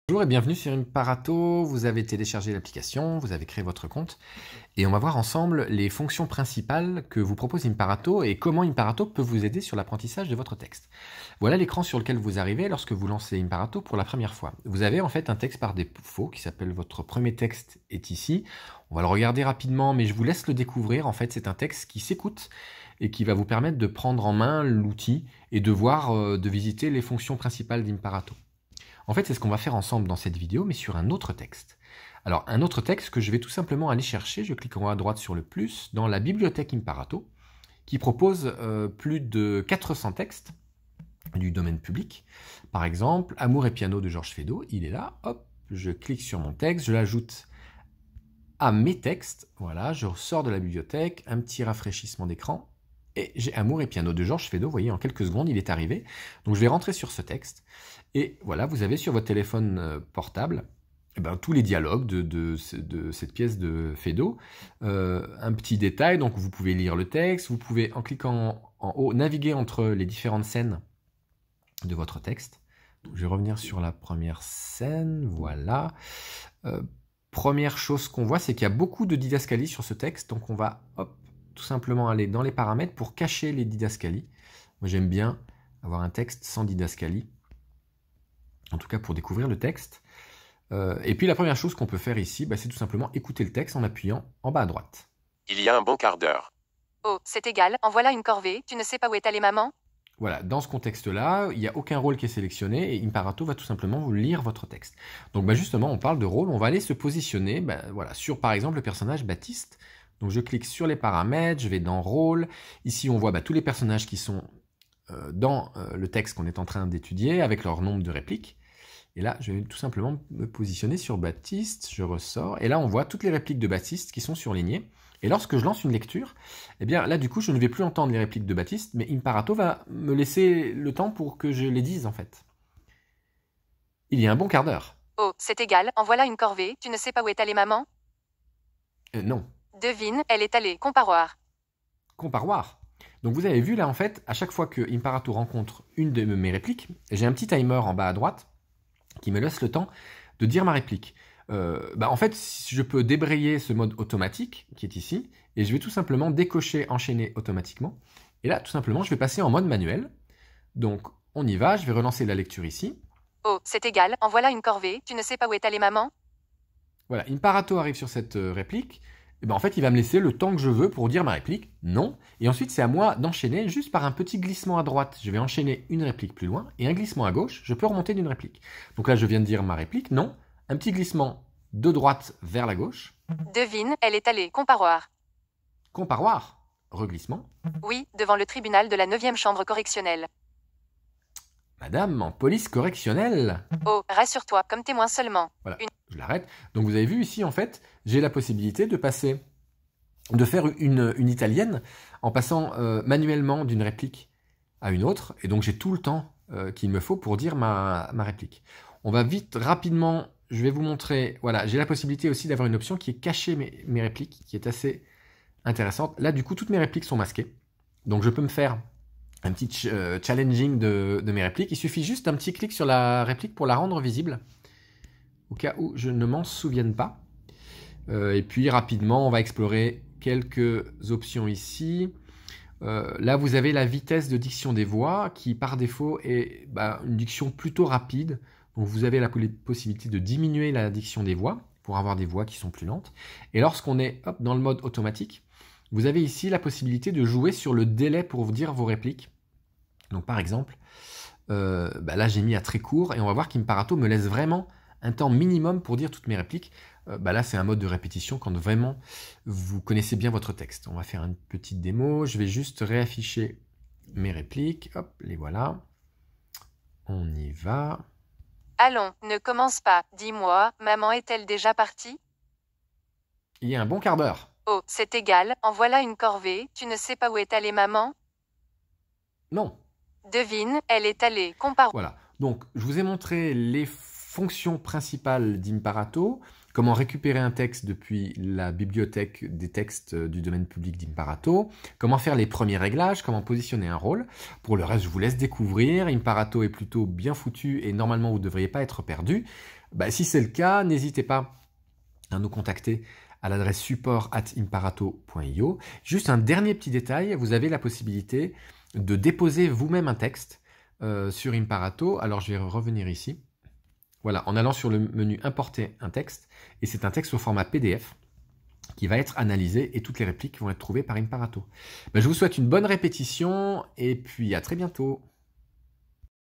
Bonjour et bienvenue sur Imparato. Vous avez téléchargé l'application, vous avez créé votre compte et on va voir ensemble les fonctions principales que vous propose Imparato et comment Imparato peut vous aider sur l'apprentissage de votre texte. Voilà l'écran sur lequel vous arrivez lorsque vous lancez Imparato pour la première fois. Vous avez en fait un texte par défaut qui s'appelle votre premier texte est ici. On va le regarder rapidement mais je vous laisse le découvrir. En fait, c'est un texte qui s'écoute et qui va vous permettre de prendre en main l'outil et de voir, de visiter les fonctions principales d'Imparato. En fait, c'est ce qu'on va faire ensemble dans cette vidéo, mais sur un autre texte. Alors, un autre texte que je vais tout simplement aller chercher, je clique en haut à droite sur le plus, dans la bibliothèque Imparato, qui propose plus de 400 textes du domaine public. Par exemple, Amour et piano de Georges Feydeau, il est là, hop, je clique sur mon texte, je l'ajoute à mes textes, voilà, je sors de la bibliothèque, un petit rafraîchissement d'écran, et j'ai Amour et piano de Georges Feydeau, vous voyez, en quelques secondes, il est arrivé. Donc je vais rentrer sur ce texte, et voilà, vous avez sur votre téléphone portable tous les dialogues de cette pièce de Feydeau. Un petit détail, donc vous pouvez lire le texte, vous pouvez, en cliquant en haut, naviguer entre les différentes scènes de votre texte. Donc, je vais revenir sur la première scène, voilà. Première chose qu'on voit, c'est qu'il y a beaucoup de didascalies sur ce texte, donc on va, hop, tout simplement aller dans les paramètres pour cacher les didascalies. Moi j'aime bien avoir un texte sans didascalie, en tout cas pour découvrir le texte. Et puis la première chose qu'on peut faire ici, c'est tout simplement écouter le texte en appuyant en bas à droite. Il y a un bon quart d'heure. Oh, c'est égal, en voilà une corvée, tu ne sais pas où est allée maman? Voilà, dans ce contexte-là, il n'y a aucun rôle qui est sélectionné et Imparato va tout simplement vous lire votre texte. Donc justement, on parle de rôle, on va aller se positionner voilà, sur par exemple le personnage Baptiste. Donc je clique sur les paramètres, je vais dans rôle. Ici, on voit tous les personnages qui sont dans le texte qu'on est en train d'étudier avec leur nombre de répliques. Et là, je vais tout simplement me positionner sur Baptiste, je ressors, et là on voit toutes les répliques de Baptiste qui sont surlignées. Et lorsque je lance une lecture, là du coup je ne vais plus entendre les répliques de Baptiste, mais Imparato va me laisser le temps pour que je les dise en fait. Il y a un bon quart d'heure. Oh, c'est égal, en voilà une corvée, tu ne sais pas où est allée maman? Non. Devine, elle est allée, comparoir. Comparoir. Donc vous avez vu là en fait, à chaque fois que Imparato rencontre une de mes répliques, j'ai un petit timer en bas à droite qui me laisse le temps de dire ma réplique. En fait, je peux débrayer ce mode automatique qui est ici, et je vais tout simplement décocher enchaîner automatiquement. Et là, tout simplement, je vais passer en mode manuel. Donc, on y va, je vais relancer la lecture ici. Oh, c'est égal, en voilà une corvée, tu ne sais pas où est allée maman? Voilà, Imparato arrive sur cette réplique. En fait, il va me laisser le temps que je veux pour dire ma réplique, non. Et ensuite, c'est à moi d'enchaîner juste par un petit glissement à droite. Je vais enchaîner une réplique plus loin, et un glissement à gauche, je peux remonter d'une réplique. Donc là, je viens de dire ma réplique, non. Un petit glissement de droite vers la gauche. Devine, elle est allée, comparoir. Comparoir. Reglissement. Oui, devant le tribunal de la 9e chambre correctionnelle. Madame, en police correctionnelle. Oh, rassure-toi, comme témoin seulement. Voilà, je l'arrête. Donc vous avez vu ici, en fait, j'ai la possibilité de faire une italienne en passant manuellement d'une réplique à une autre. Et donc j'ai tout le temps qu'il me faut pour dire ma réplique. On va vite, rapidement, je vais vous montrer. Voilà, j'ai la possibilité aussi d'avoir une option qui est cacher mes répliques, qui est assez intéressante. Là, du coup, toutes mes répliques sont masquées. Donc je peux me faire un petit challenging de mes répliques. Il suffit juste d'un petit clic sur la réplique pour la rendre visible, au cas où je ne m'en souvienne pas. Et puis rapidement, on va explorer quelques options ici. Là, vous avez la vitesse de diction des voix qui, par défaut, est une diction plutôt rapide. Donc, vous avez la possibilité de diminuer la diction des voix pour avoir des voix qui sont plus lentes. Et lorsqu'on est dans le mode automatique, vous avez ici la possibilité de jouer sur le délai pour vous dire vos répliques. Donc, par exemple, là, j'ai mis à très court et on va voir qu'Imparato me laisse vraiment un temps minimum pour dire toutes mes répliques. Là, c'est un mode de répétition quand vraiment vous connaissez bien votre texte. On va faire une petite démo. Je vais juste réafficher mes répliques. Hop, les voilà. On y va. Allons, ne commence pas. Dis-moi, maman est-elle déjà partie? Il y a un bon quart d'heure. Oh, c'est égal, en voilà une corvée, tu ne sais pas où est allée maman? Non. Devine, elle est allée, compare. Voilà. Donc, je vous ai montré les fonctions principales d'Imparato. comment récupérer un texte depuis la bibliothèque des textes du domaine public d'Imparato, comment faire les premiers réglages, comment positionner un rôle. Pour le reste, je vous laisse découvrir. Imparato est plutôt bien foutu et normalement, vous ne devriez pas être perdu. Si c'est le cas, n'hésitez pas à nous contacter à l'adresse support@imparato.io. Juste un dernier petit détail, vous avez la possibilité de déposer vous-même un texte sur Imparato. Alors je vais revenir ici. Voilà, en allant sur le menu Importer un texte, et c'est un texte au format PDF qui va être analysé et toutes les répliques vont être trouvées par Imparato. Je vous souhaite une bonne répétition et puis à très bientôt.